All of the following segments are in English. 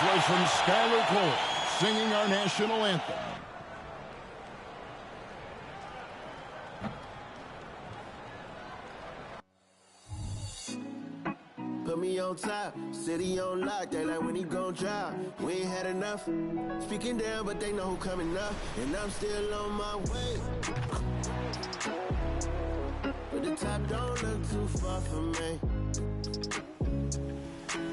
was from Skylar Cole, singing our national anthem. Put me on top, city on lock, they like when he gon' drop. We ain't had enough, speaking down, but they know who coming up, and I'm still on my way. But the top don't look too far from me.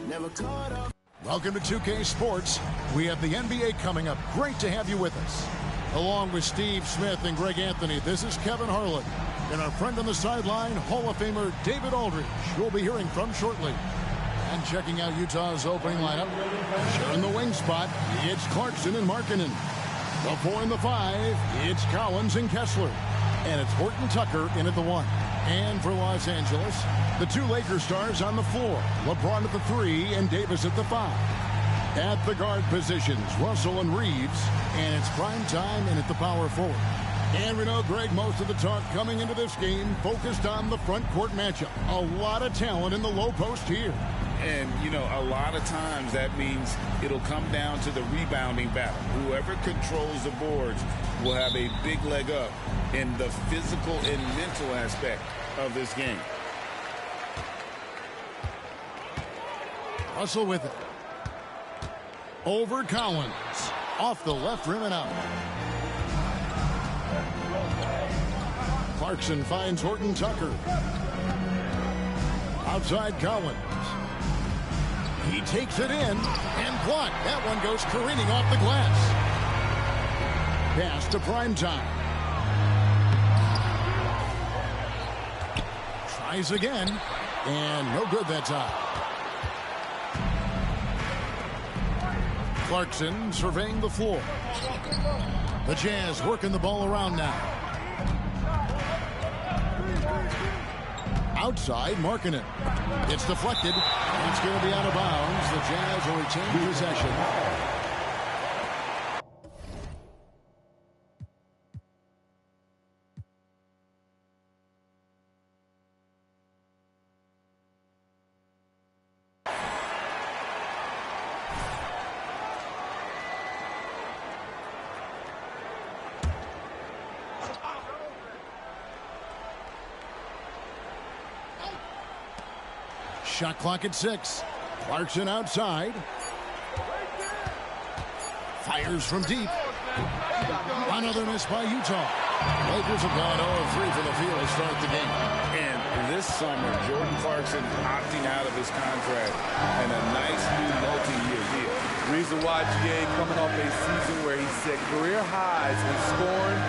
Never caught up. Welcome to 2K Sports. We have the NBA coming up. Great to have you with us. Along with Steve Smith and Greg Anthony, this is Kevin Harlan. And our friend on the sideline, Hall of Famer David Aldridge, we'll be hearing from shortly. And checking out Utah's opening lineup. Sharing the wing spot, it's Clarkson and Markkanen. The 4 and the 5, it's Collins and Kessler. And it's Horton Tucker in at the 1. And for Los Angeles, the 2 Lakers stars on the floor. LeBron at the 3 and Davis at the 5. At the guard positions, Russell and Reeves. And it's prime time and at the power forward. And we know, Greg, most of the talk coming into this game focused on the front court matchup. A lot of talent in the low post here. And, you know, a lot of times that means it'll come down to the rebounding battle. Whoever controls the boards will have a big leg up in the physical and mental aspect of this game. Russell with it. Over Collins. Off the left rim and out. Clarkson finds Horton Tucker. Outside Collins. He takes it in and blocked. That one goes careening off the glass. Pass to Primetime. Tries again. And no good that time. Clarkson surveying the floor. The Jazz working the ball around now. Outside, Markkanen. It's deflected. It's going to be out of bounds. The Jazz will retain possession. Shot clock at 6. Clarkson outside. Fires from deep. Another miss by Utah. Lakers have gone 0-3 from the field to start the game. And this summer, Jordan Clarkson opting out of his contract and a nice new multi-year deal. Reason why GA coming off a season where he set career highs in scoring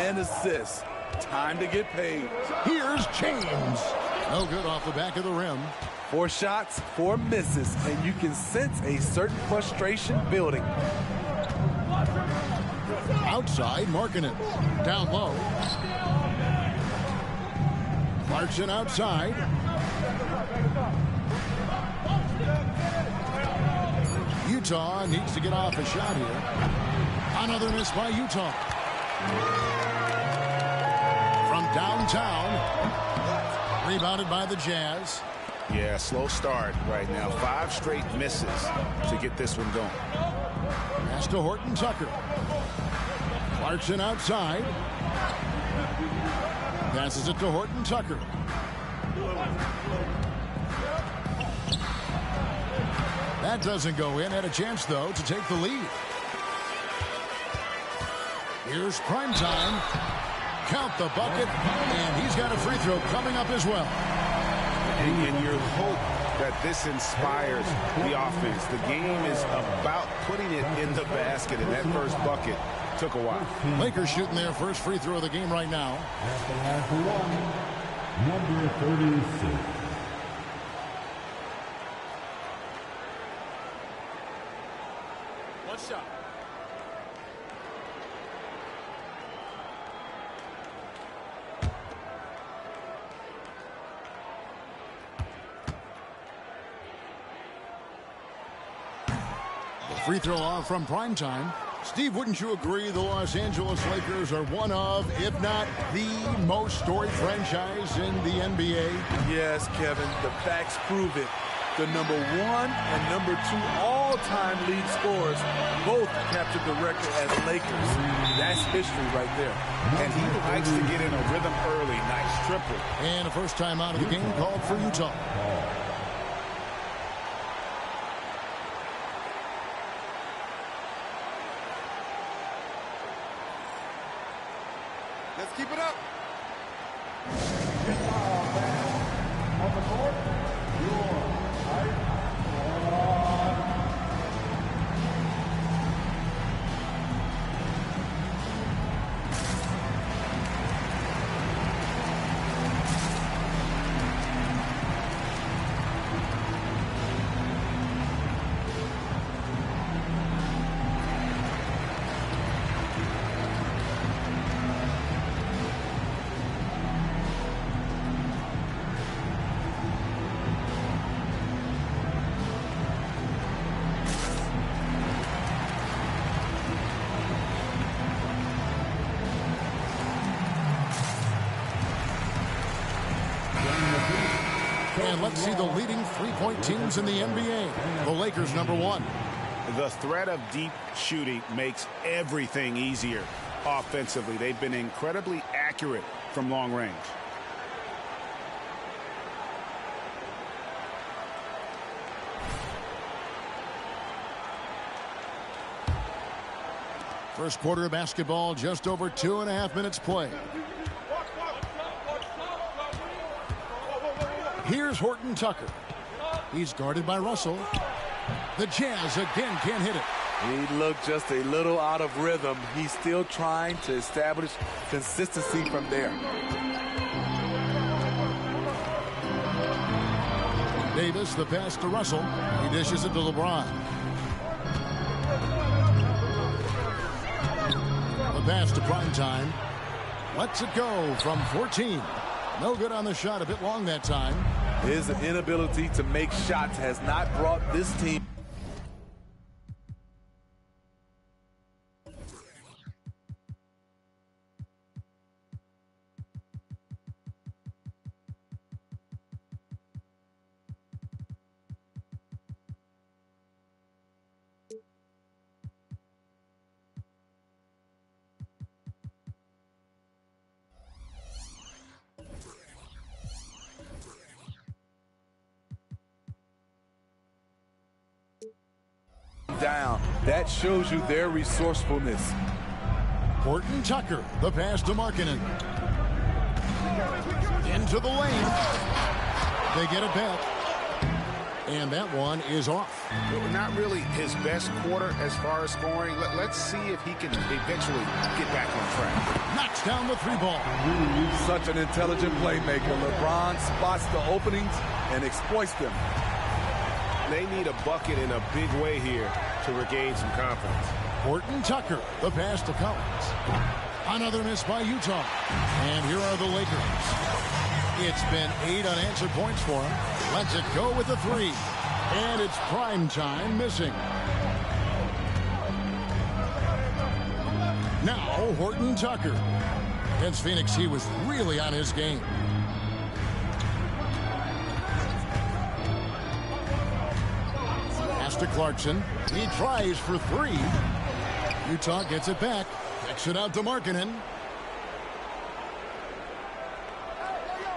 and assists. Time to get paid. Here's James. No good off the back of the rim. 4 shots, 4 misses, and you can sense a certain frustration building. Outside, Markkanen. Down low. Clarkson outside. Utah needs to get off a shot here. Another miss by Utah. From downtown. Rebounded by the Jazz. Yeah, slow start right now. 5 straight misses to get this one going. Pass to Horton Tucker. Clarkson outside. Passes it to Horton Tucker. That doesn't go in. Had a chance, though, to take the lead. Here's Primetime. Count the bucket. And he's got a free throw coming up as well. And you hope that this inspires the offense. The game is about putting it in the basket, and that first bucket took a while. Lakers shooting their first free throw of the game right now. At the last one, number 36. One shot. Free throw off from Primetime. Steve, wouldn't you agree the Los Angeles Lakers are one of, if not the most storied franchise in the NBA? Yes, Kevin, the facts prove it. The number 1 and number 2 all all-time lead scorers. Both captured the record as Lakers. That's history right there. And he likes to get in a rhythm early. Nice triple. And a first time out of the game called for Utah. Let's keep it up. On the court, your And let's see the leading three-point teams in the NBA. The Lakers, #1. The threat of deep shooting makes everything easier offensively. They've been incredibly accurate from long range. First quarter of basketball, just over 2.5 minutes play. Here's Horton Tucker. He's guarded by Russell. The Jazz again can't hit it. He looked just a little out of rhythm. He's still trying to establish consistency from there. Davis, the pass to Russell. He dishes it to LeBron. The pass to Primetime. Lets it go from 14. No good on the shot, a bit long that time. His inability to make shots has not brought this team. Down. That shows you their resourcefulness. Horton Tucker, the pass to Markkanen. Into the lane. They get it back. And that one is off. Not really his best quarter as far as scoring. Let's see if he can eventually get back on track. Knocks down the three ball. Such an intelligent playmaker. LeBron spots the openings and exploits them. They need a bucket in a big way here to regain some confidence. Horton Tucker, the pass to Collins. Another miss by Utah. And here are the Lakers. It's been 8 unanswered points for him. Lets it go with a 3. And it's Primetime missing. Now Horton Tucker. Against Phoenix, he was really on his game. To Clarkson. He tries for 3. Utah gets it back. Kicks it out to Markkanen.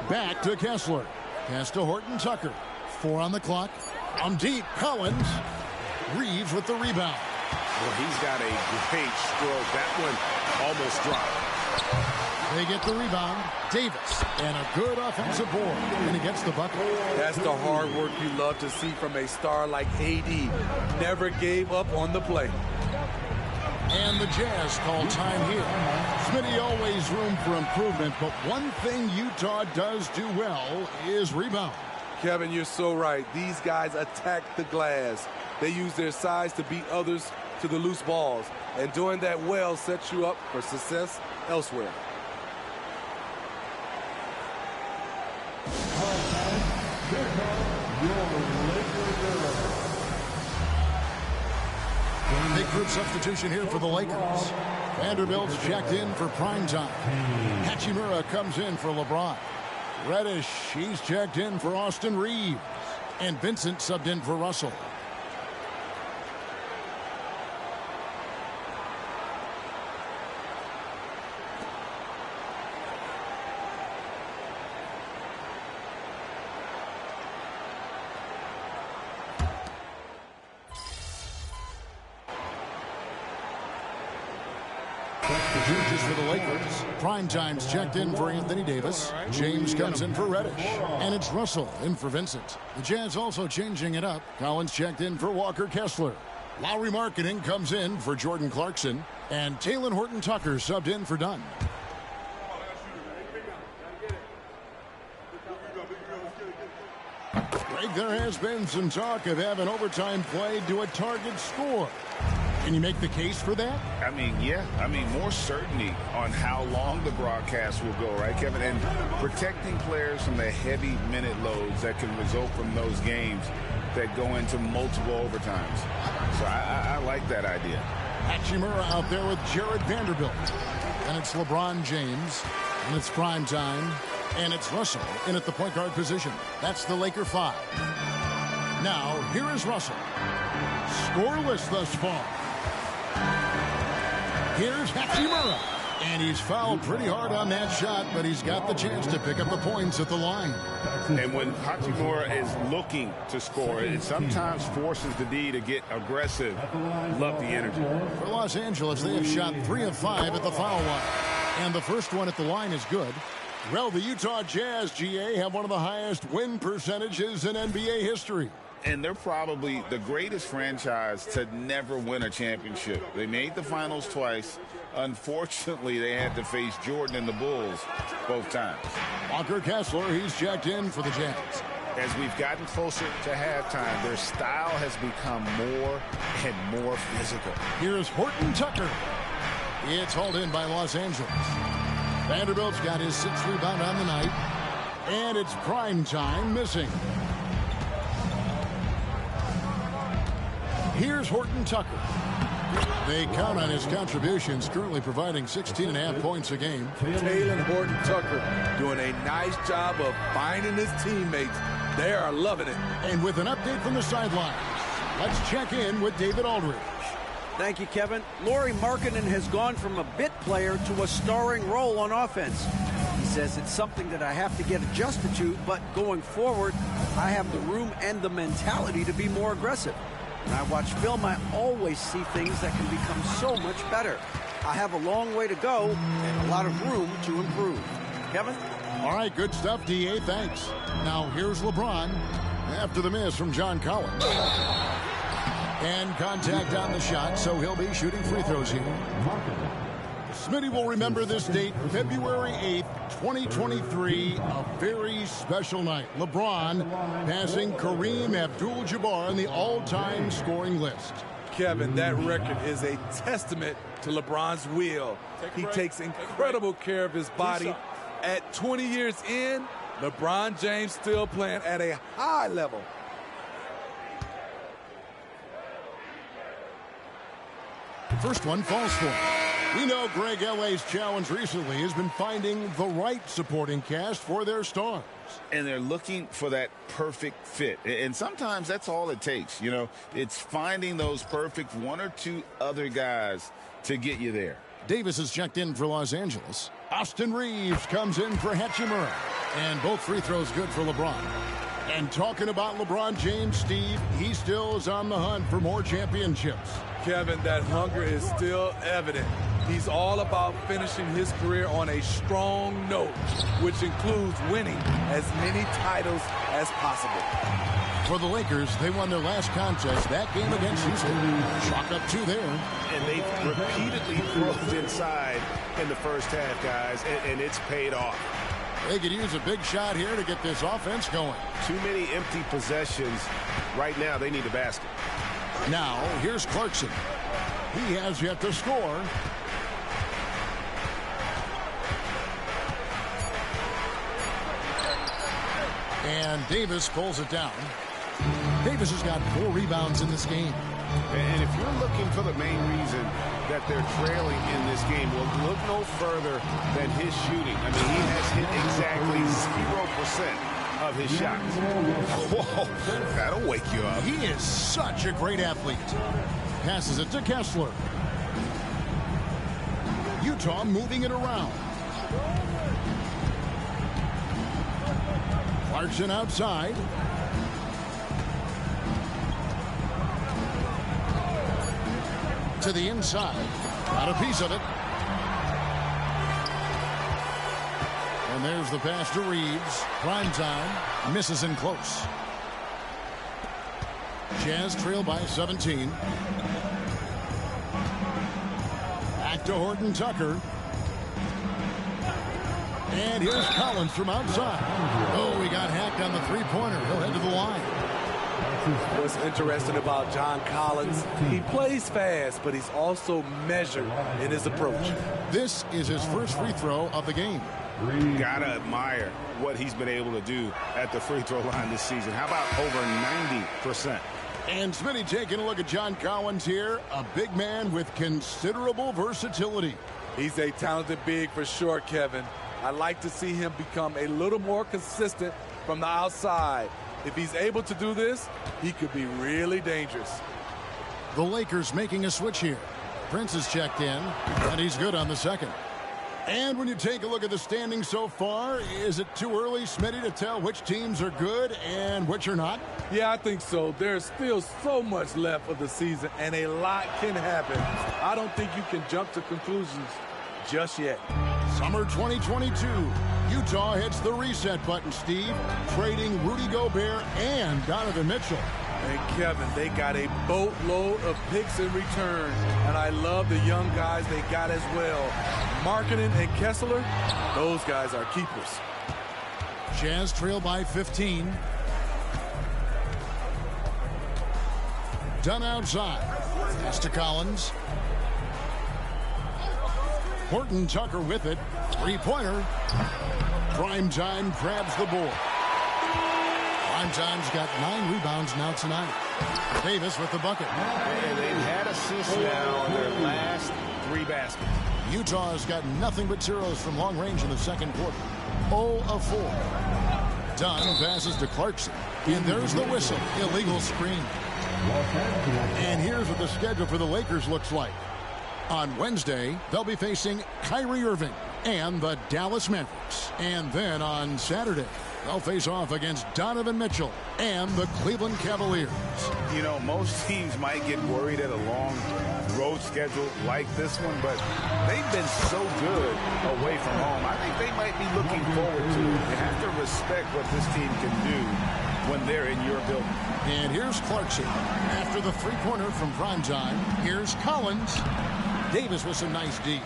Back to Kessler. Pass to Horton Tucker. 4 on the clock. On deep, Collins. Reeves with the rebound. Well, he's got a great stroke. That one almost dropped. They get the rebound. Davis. And a good offensive board. And he gets the bucket. That's the hard work you love to see from a star like AD. Never gave up on the play. And the Jazz call time here. Smitty, always room for improvement, but one thing Utah does do well is rebound. Kevin, you're so right. These guys attack the glass. They use their size to beat others to the loose balls. And doing that well sets you up for success elsewhere. Big group substitution here for the Lakers. Vanderbilt's checked in for Primetime. Hachimura comes in for LeBron. Reddish, he's checked in for Austin Reeves. And Vincent subbed in for Russell. Just for the Lakers. Primetime's checked in for Anthony Davis. James comes in for Reddish. And it's Russell in for Vincent. The Jazz also changing it up. Collins checked in for Walker Kessler. Lowry Marketing comes in for Jordan Clarkson. And Talen Horton-Tucker subbed in for Dunn. Greg, there has been some talk of having overtime played to a target score. Can you make the case for that? I mean, yeah. I mean, more certainty on how long the broadcast will go, right, Kevin? And protecting players from the heavy minute loads that can result from those games that go into multiple overtimes. So I like that idea. Hachimura out there with Jared Vanderbilt. And it's LeBron James. And it's prime time. And it's Russell in at the point guard position. That's the Laker 5. Now, here is Russell. Scoreless thus far. Here's Hachimura. And he's fouled pretty hard on that shot, but he's got the chance to pick up the points at the line. And when Hachimura is looking to score, it sometimes forces the D to get aggressive. Love the energy. For Los Angeles, they have shot 3 of 5 at the foul line. And the first one at the line is good. Well, the Utah Jazz, GA, have one of the highest win percentages in NBA history. And they're probably the greatest franchise to never win a championship. They made the finals twice. Unfortunately, they had to face Jordan and the Bulls both times. Walker Kessler, he's checked in for the Jazz. As we've gotten closer to halftime, their style has become more and more physical. Here's Horton-Tucker. It's hauled in by Los Angeles. Vanderbilt's got his 6th rebound on the night. And it's prime time missing. Here's Horton-Tucker. They count on his contributions, currently providing 16.5 points a game. Talen Horton-Tucker doing a nice job of finding his teammates. They are loving it. And with an update from the sidelines, let's check in with David Aldridge. Thank you, Kevin. Lauri Markkanen has gone from a bit player to a starring role on offense. He says it's something that I have to get adjusted to, but going forward, I have the room and the mentality to be more aggressive. When I watch film, I always see things that can become so much better. I have a long way to go and a lot of room to improve. Kevin? All right, good stuff, D.A. Thanks. Now, here's LeBron after the miss from John Collins. And contact on the shot, so he'll be shooting free throws here. Smitty will remember this date, February 8th, 2023, a very special night. LeBron passing Kareem Abdul-Jabbar on the all-time scoring list. Kevin, that record is a testament to LeBron's will. He takes incredible care of his body. At 20 years in, LeBron James still playing at a high level. The first one falls for him. We know Greg L.A.'s challenge recently has been finding the right supporting cast for their stars. And they're looking for that perfect fit. And sometimes that's all it takes. You know, it's finding those perfect one or two other guys to get you there. Davis is checked in for Los Angeles. Austin Reeves comes in for Hachimura. And both free throws good for LeBron. And talking about LeBron James, Steve, he still is on the hunt for more championships. Kevin, that hunger is still evident. He's all about finishing his career on a strong note, which includes winning as many titles as possible. For the Lakers, they won their last contest, that game against Houston. Chalk up 2 there. And they've repeatedly closed inside in the first half, guys, and it's paid off. They could use a big shot here to get this offense going. Too many empty possessions. Right now, they need a basket. Now, here's Clarkson. He has yet to score. And Davis pulls it down. Davis has got 4 rebounds in this game. And if you're looking for the main reason that they're trailing in this game, well, look no further than his shooting. I mean, he has hit exactly 0% of his shots. Whoa, that'll wake you up. He is such a great athlete. Passes it to Kessler. Utah moving it around. Clarkson outside. To the inside. Got a piece of it. And there's the pass to Reeves. Prime time. Misses in close. Jazz trail by 17. Back to Horton Tucker. And here's Collins from outside. Oh, he got hacked on the three-pointer. He'll head to the line. What's interesting about John Collins, he plays fast, but he's also measured in his approach. This is his first free throw of the game. Gotta admire what he's been able to do at the free throw line this season. How about over 90%? And Smitty taking a look at John Collins here, a big man with considerable versatility. He's a talented big for sure, Kevin. I'd like to see him become a little more consistent from the outside. If he's able to do this, he could be really dangerous. The Lakers making a switch here. Prince is checked in, and he's good on the second. And when you take a look at the standings so far, is it too early, Smitty, to tell which teams are good and which are not? Yeah, I think so. There's still so much left of the season, and a lot can happen. I don't think you can jump to conclusions just yet. Summer 2022. Utah hits the reset button, Steve, trading Rudy Gobert and Donovan Mitchell. And Kevin, they got a boatload of picks in return, and I love the young guys they got as well. Markkanen and Kessler, those guys are keepers. Jazz trail by 15. Dunn outside. Pass to Collins. Horton Tucker with it. Three-pointer. Prime time grabs the board. Prime time's got 9 rebounds now tonight. Davis with the bucket. And they've had assists now in their last 3 baskets. Utah's got nothing but zeros from long range in the second quarter. 0 of 4. Dunn passes to Clarkson. And there's the whistle. Illegal screen. And here's what the schedule for the Lakers looks like. On Wednesday, they'll be facing Kyrie Irving and the Dallas Mavericks. And then on Saturday, they'll face off against Donovan Mitchell and the Cleveland Cavaliers. You know, most teams might get worried at a long road schedule like this one, but they've been so good away from home. I think they might be looking forward to it. You have to respect what this team can do when they're in your building. And here's Clarkson. After the three-pointer from primetime, here's Collins. Davis with some nice D.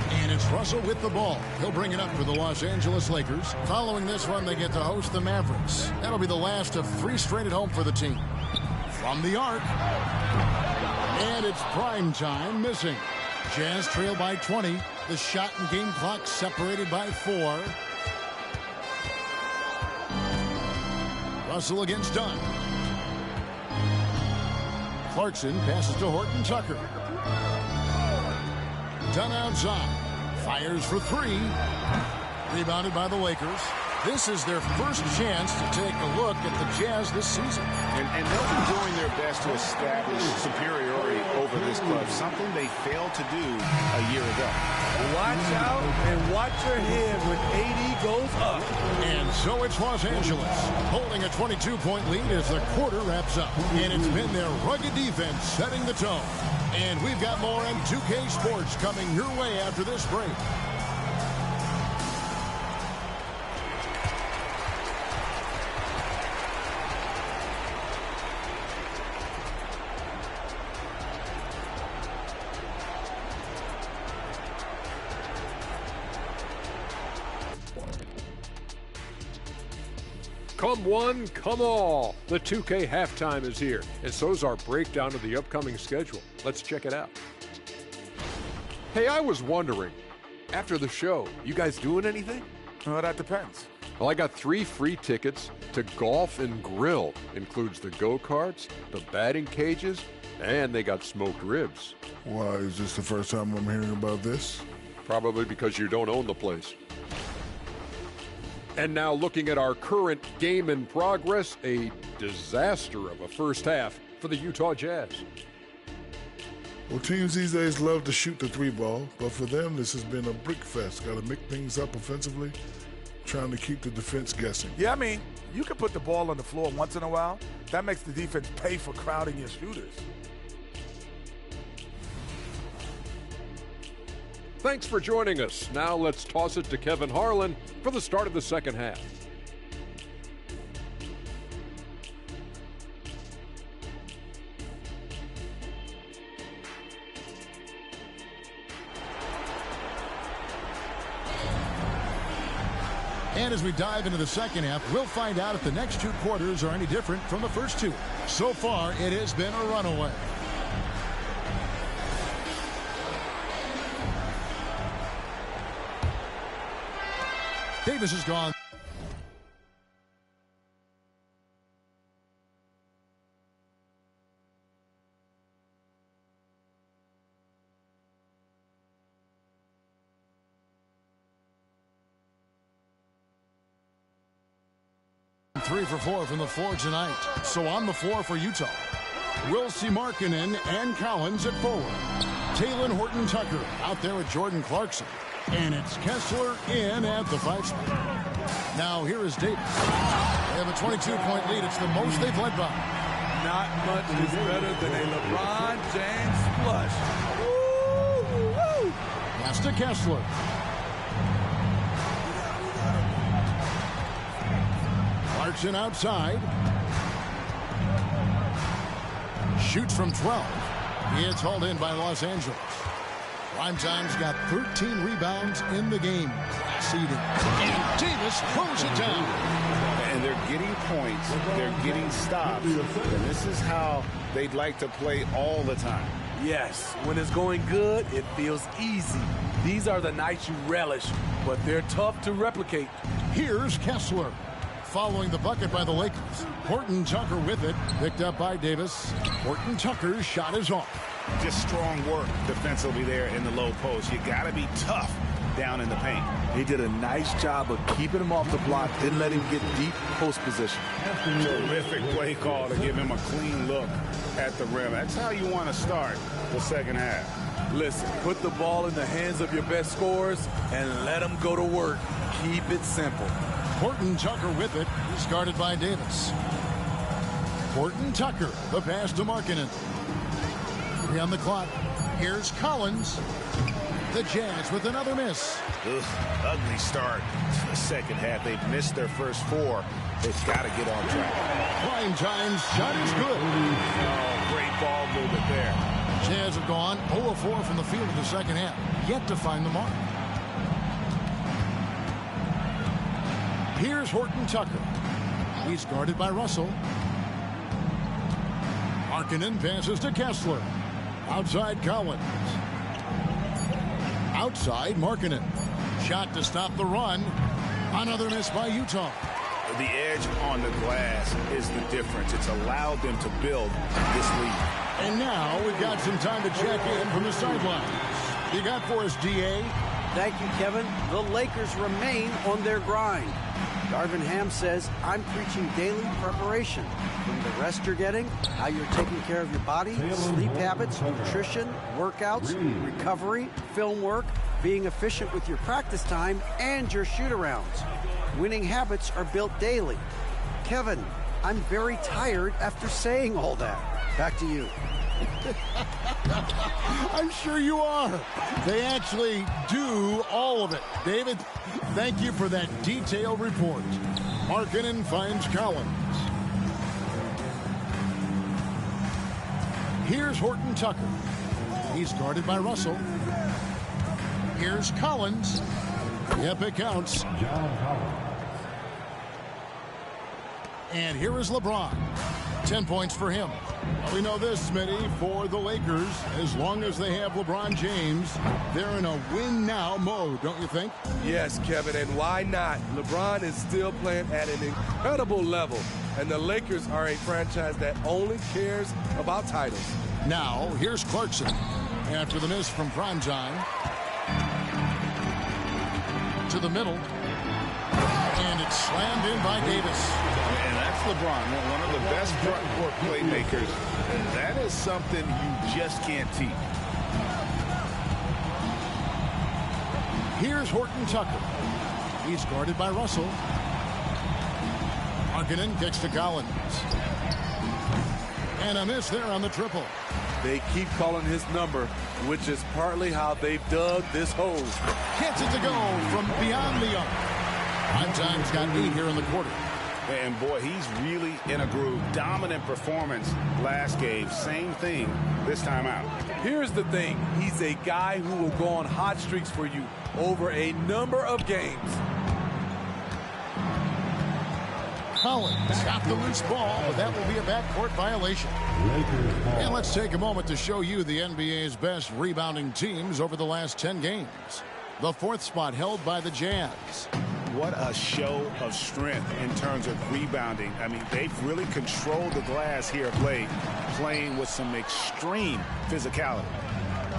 And it's Russell with the ball. He'll bring it up for the Los Angeles Lakers. Following this one, they get to host the Mavericks. That'll be the last of 3 straight at home for the team. From the arc. And it's prime time missing. Jazz trail by 20. The shot and game clock separated by 4. Russell against Dunn. Clarkson passes to Horton Tucker. Dunn outside. Fires for 3. Rebounded by the Lakers. This is their first chance to take a look at the Jazz this season. And they'll be doing their best to establish superiority over this club, something they failed to do a year ago. Watch out and watch your head when AD goes up. And so it's Los Angeles holding a 22-point lead as the quarter wraps up. And it's been their rugged defense setting the tone. And we've got more on 2K Sports coming your way after this break. Come one, come all. The 2K halftime is here, and so's our breakdown of the upcoming schedule. Let's check it out. Hey, I was wondering, after the show, you guys doing anything? Well, that depends. Well, I got 3 free tickets to Golf and Grill. Includes the go-karts, the batting cages, and they got smoked ribs. Why, is this the first time I'm hearing about this? Probably because you don't own the place. And now looking at our current game in progress, a disaster of a first half for the Utah Jazz. Well, teams these days love to shoot the 3 ball, but for them, this has been a brick fest. Got to make things up offensively, trying to keep the defense guessing. Yeah, I mean, you can put the ball on the floor once in a while. That makes the defense pay for crowding your shooters. Thanks for joining us. Now let's toss it to Kevin Harlan for the start of the second half. And as we dive into the second half, we'll find out if the next two quarters are any different from the first two. So far, it has been a runaway. Davis is gone. Three for four from the floor tonight. So on the floor for Utah, Wilsey Markkanen and Collins at forward. Talen Horton-Tucker out there with Jordan Clarkson. And it's Kessler in at the 5 spot. Now here is Davis. They have a 22-point lead. It's the most they've led by. Not much is better than a LeBron James flush. Woo, woo. Pass to Kessler. Clarkson outside. Shoots from 12. It's hauled in by Los Angeles. Primetime's got 13 rebounds in the game. Seeding. And Davis throws it down. And they're getting points. They're getting stops. And this is how they'd like to play all the time. Yes, when it's going good, it feels easy. These are the nights you relish, but they're tough to replicate. Here's Kessler. Following the bucket by the Lakers. Horton-Tucker with it. Picked up by Davis. Horton-Tucker's shot is off. Just strong work defensively there in the low post. You got to be tough down in the paint. He did a nice job of keeping him off the block, didn't let him get deep post position. Terrific play call to give him a clean look at the rim. That's how you want to start the second half. Listen, put the ball in the hands of your best scorers and let them go to work. Keep it simple. Horton-Tucker with it. He's guarded by Davis. Horton-Tucker, the pass to Markkanen. 3 on the clock. Here's Collins. The Jazz with another miss. Ugly start to the second half. They've missed their first 4. They've got to get on track. Primetime's shot is good. Oh, great ball movement there. Jazz have gone 0 of 4 from the field in the second half. Yet to find the mark. Here's Horton-Tucker. He's guarded by Russell. Markkanen passes to Kessler. Outside Collins. Outside Markkanen. Shot to stop the run. Another miss by Utah. The edge on the glass is the difference. It's allowed them to build this lead. And now we've got some time to check in from the sidelines. You got for us, DA? Thank you, Kevin. The Lakers remain on their grind. Darvin Ham says, I'm preaching daily preparation. From the rest you're getting, how you're taking care of your body, sleep habits, nutrition, workouts, recovery, film work, being efficient with your practice time, and your shoot-arounds. Winning habits are built daily. Kevin, I'm very tired after saying all that. Back to you. I'm sure you are. They actually do all of it. David, thank you for that detailed report. Markkanen finds Collins. Here's Horton-Tucker. He's guarded by Russell. Here's Collins. Yep, it counts. And here is LeBron. 10 points for him. Well, we know this, Smitty, for the Lakers, as long as they have LeBron James, they're in a win-now mode, don't you think? Yes, Kevin, and why not? LeBron is still playing at an incredible level, and the Lakers are a franchise that only cares about titles. Now, here's Clarkson. After the miss from Primetime. To the middle. And it's slammed in by Davis. And that's LeBron, one of the best front court playmakers. And that is something you just can't teach. Here's Horton-Tucker. He's guarded by Russell. Markkanen kicks to Collins. And a miss there on the triple. They keep calling his number, which is partly how they've dug this hole. Gets it to go from beyond the arc. Primetime's got 8 here in the quarter. And boy, he's really in a groove. Dominant performance last game. Same thing this time out. Here's the thing. He's a guy who will go on hot streaks for you over a number of games. Collins got the loose ball, but that will be a backcourt violation. And let's take a moment to show you the NBA's best rebounding teams over the last 10 games. The 4th spot held by the Jazz. What a show of strength in terms of rebounding. I mean, they've really controlled the glass here of late, playing with some extreme physicality.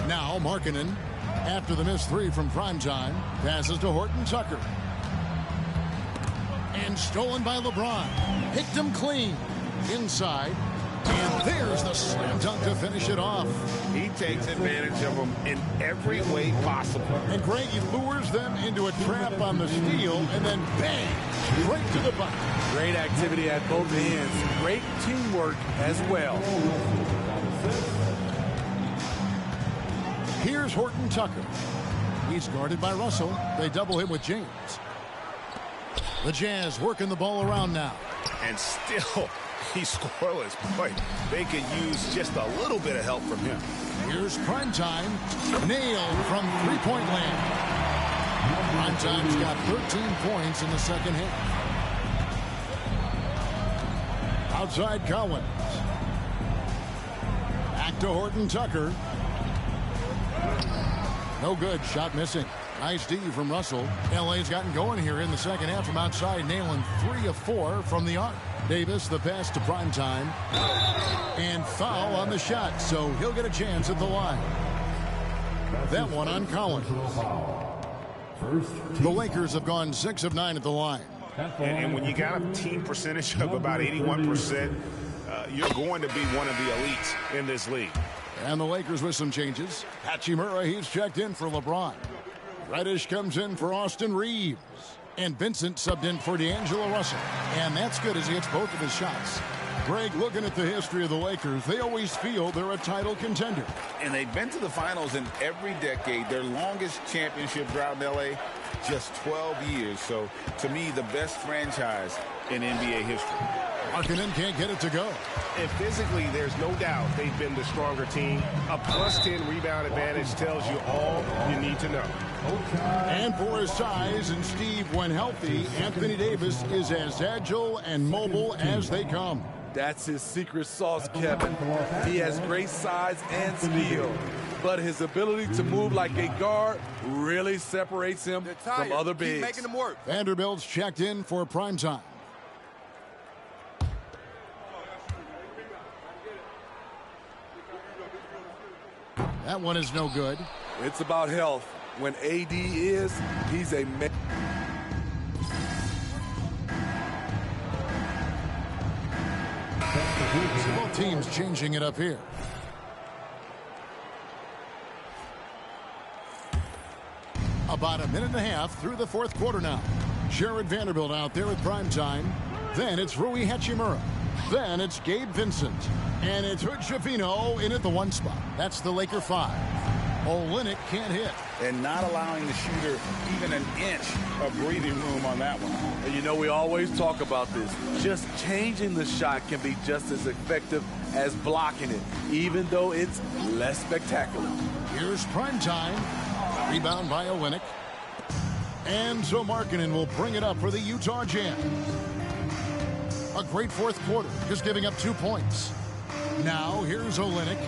Now Markkanen, after the missed 3 from Primetime, passes to Horton Tucker. And stolen by LeBron. Picked him clean. Inside. And there's the slam dunk to finish it off. He takes advantage of them in every way possible. And Greg, he lures them into a trap on the steal, and then bang, straight to the bucket. Great activity at both ends. Great teamwork as well. Here's Horton Tucker. He's guarded by Russell. They double him with James. The Jazz working the ball around now. And still, he's scoreless. Boy, they could use just a little bit of help from him. Here's Primetime. Nailed from three-point land. Primetime's got 13 points in the second half. Outside Collins. Back to Horton Tucker. No good. Shot missing. Nice D from Russell. LA's gotten going here in the second half from outside, nailing 3 of 4 from the arc. Davis, the pass to Primetime. And foul on the shot, so he'll get a chance at the line. That one on Collins. The Lakers have gone 6 of 9 at the line. And when you got a team percentage of about 81%, you're going to be one of the elites in this league. And the Lakers with some changes. Hachimura, he's checked in for LeBron. Reddish comes in for Austin Reeves. And Vincent subbed in for D'Angelo Russell. And that's good as he hits both of his shots. Greg, looking at the history of the Lakers, they always feel they're a title contender. And they've been to the finals in every decade. Their longest championship drought in L.A., just 12 years. So, to me, the best franchise in NBA history. Markkanen can't get it to go. And physically, there's no doubt they've been the stronger team. A +10 rebound advantage tells you all you need to know. And for his size and Steve, when healthy, Anthony Davis is as agile and mobile as they come. That's his secret sauce, Kevin. He has great size and skill, but his ability to move like a guard really separates him from other bigs. Keep making them work. Vanderbilt's checked in for Primetime. That one is no good. It's about health. When AD is, he's a man. Both teams changing it up here. About a minute and a half through the 4th quarter now. Jared Vanderbilt out there with Primetime. Then it's Rui Hachimura. Then it's Gabe Vincent. And it's Hood Schifino in at the 1 spot. That's the Laker 5. Olynyk can't hit. And not allowing the shooter even an inch of breathing room on that one. And you know, we always talk about this. Just changing the shot can be just as effective as blocking it, even though it's less spectacular. Here's Primetime. Rebound by Olynyk. And so Markkanen will bring it up for the Utah Jazz. A great 4th quarter, just giving up 2 points. Now, here's Olynyk.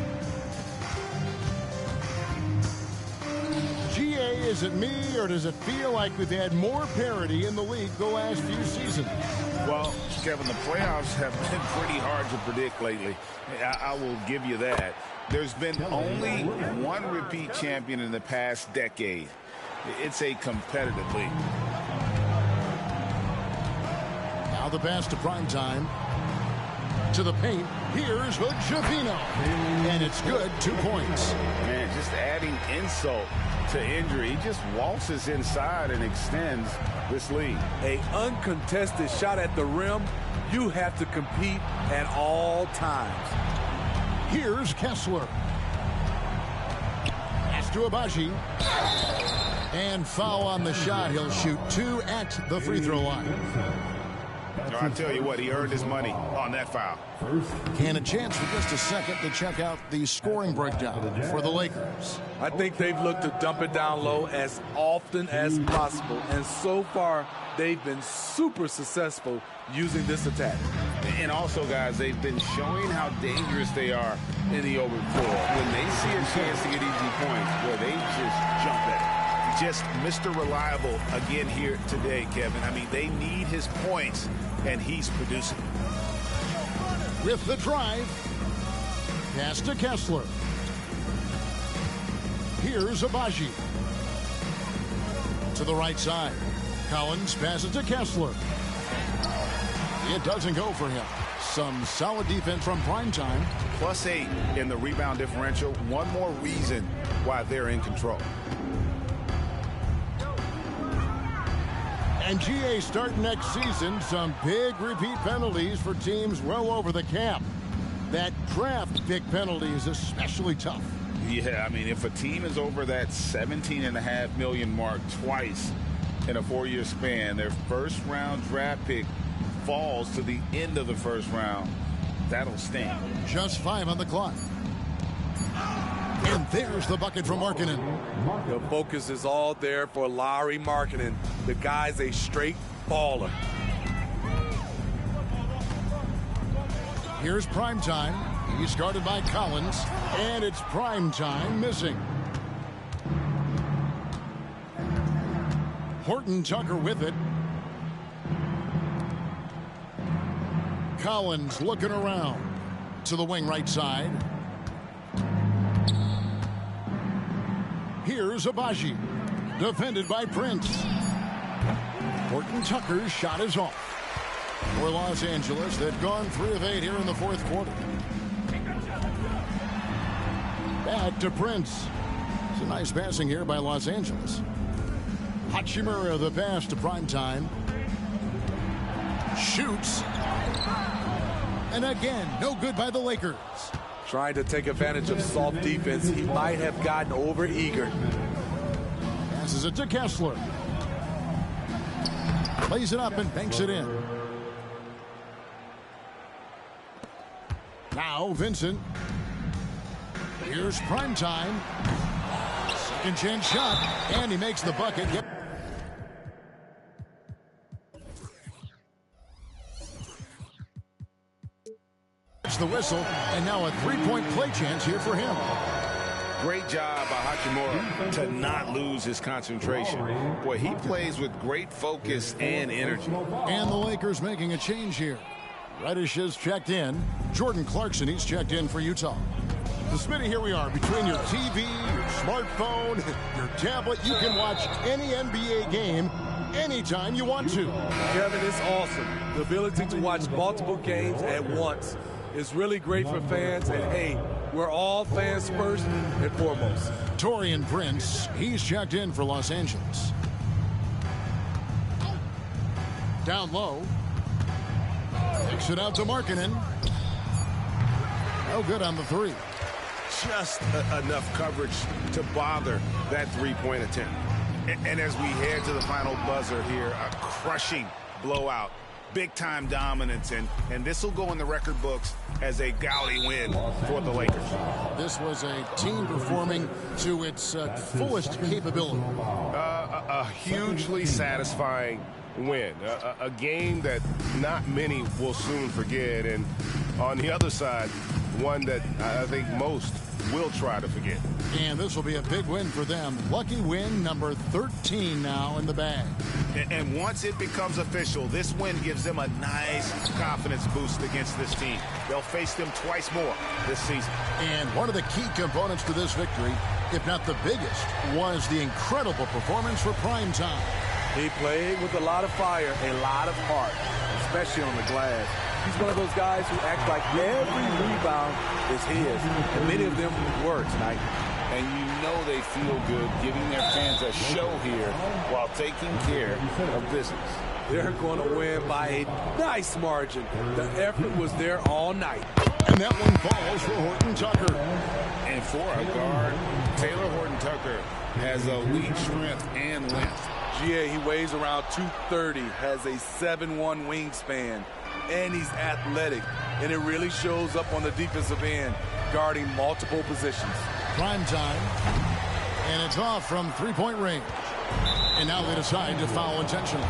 GA, is it me, or does it feel like we've had more parity in the league the last few seasons? Well, Kevin, the playoffs have been pretty hard to predict lately. I will give you that. There's been only one repeat champion in the past decade. It's a competitive league. Now the pass to Primetime. To the paint. Here's Hood Schifino. And it's good. 2 points. Man, just adding insult to injury. He just waltzes inside and extends this lead. A uncontested shot at the rim, you have to compete at all times. Here's Kessler. Pass to Agbaji. And foul on the shot. He'll shoot 2 at the free throw line. I'll tell you what, he earned his money on that foul. And a chance for just a second to check out the scoring breakdown for the Lakers. I think they've looked to dump it down low as often as possible. And so far, they've been super successful using this attack. And also, guys, they've been showing how dangerous they are in the open floor. When they see a chance to get easy points, well, they just jump at it. Just Mr. Reliable again here today, Kevin. I mean, they need his points, and he's producing. With the drive, pass to Kessler. Here's Agbaji. To the right side. Collins passes to Kessler. It doesn't go for him. Some solid defense from Primetime. +8 in the rebound differential. One more reason why they're in control. And GA starting next season, some big repeat penalties for teams well over the cap. That draft pick penalty is especially tough. Yeah, I mean, if a team is over that $17.5 million mark twice in a 4-year span, their first-round draft pick falls to the end of the first round, that'll sting. Just 5 on the clock. And there's the bucket from Markkanen. The focus is all there for Lauri Markkanen. The guy's a straight baller. Here's Primetime. He's guarded by Collins, and it's Primetime missing. Horton Tucker with it. Collins looking around to the wing right side. Here's Agbaji, defended by Prince. Horton Tucker's shot is off. For Los Angeles, they've gone 3 of 8 here in the fourth quarter. Back to Prince. It's a nice passing here by Los Angeles. Hachimura the pass to Primetime. Shoots. And again, no good by the Lakers. Trying to take advantage of soft defense. He might have gotten over-eager. Passes it to Kessler. Lays it up and banks it in. Now Vincent. Here's Primetime. Second chance shot. And he makes the bucket. The whistle, and now a 3-point play chance here for him. Great job by Hachimura to not lose his concentration. Boy, he plays with great focus and energy. And the Lakers making a change here. Reddish has checked in. Jordan Clarkson, he's checked in for Utah. The Smitty, here we are. Between your TV, your smartphone, your tablet, you can watch any NBA game anytime you want to. Kevin, it's awesome. The ability to watch multiple games at once is really great for fans, and hey, we're all fans first and foremost. Taurean Prince, he's checked in for Los Angeles. Down low. Takes it out to Markkanen. No good on the 3. Just enough coverage to bother that 3-point attempt. And as we head to the final buzzer here, a crushing blowout. Big-time dominance, and this will go in the record books as a gaudy win for the Lakers. This was a team performing to its fullest capability. A hugely satisfying win. A game that not many will soon forget, and on the other side, one that I think most will try to forget. And this will be a big win for them. Lucky win number 13 now in the bag. And once it becomes official, this win gives them a nice confidence boost against this team. They'll face them twice more this season. And one of the key components to this victory, if not the biggest, was the incredible performance for Primetime. He played with a lot of fire, a lot of heart, especially on the glass. He's one of those guys who act like every rebound is his, and many of them were tonight. And you know they feel good giving their fans a show here while taking care of business. They're going to win by a nice margin. The effort was there all night. And And that one falls for Horton Tucker. And for a guard, Taylor Horton Tucker has elite strength and length. GA, he weighs around 230, has a 7'1" wingspan, and he's athletic. And it really shows up on the defensive end, guarding multiple positions. Prime time. And it's off from three-point range. And now they decide to foul intentionally.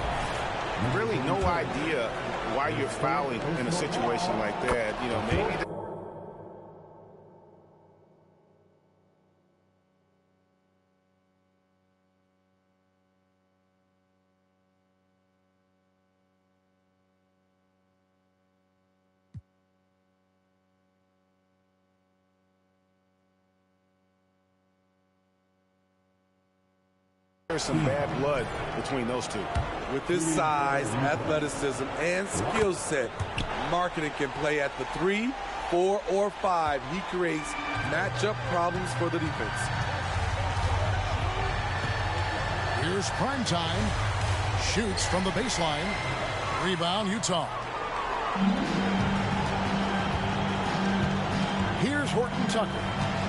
Really no idea why you're fouling in a situation like that. You know, maybe... There's some bad blood between those two. With his size, athleticism, and skill set, Markkanen can play at the 3, 4, or 5. He creates matchup problems for the defense. Here's prime time. Shoots from the baseline. Rebound, Utah. Here's Horton Tucker.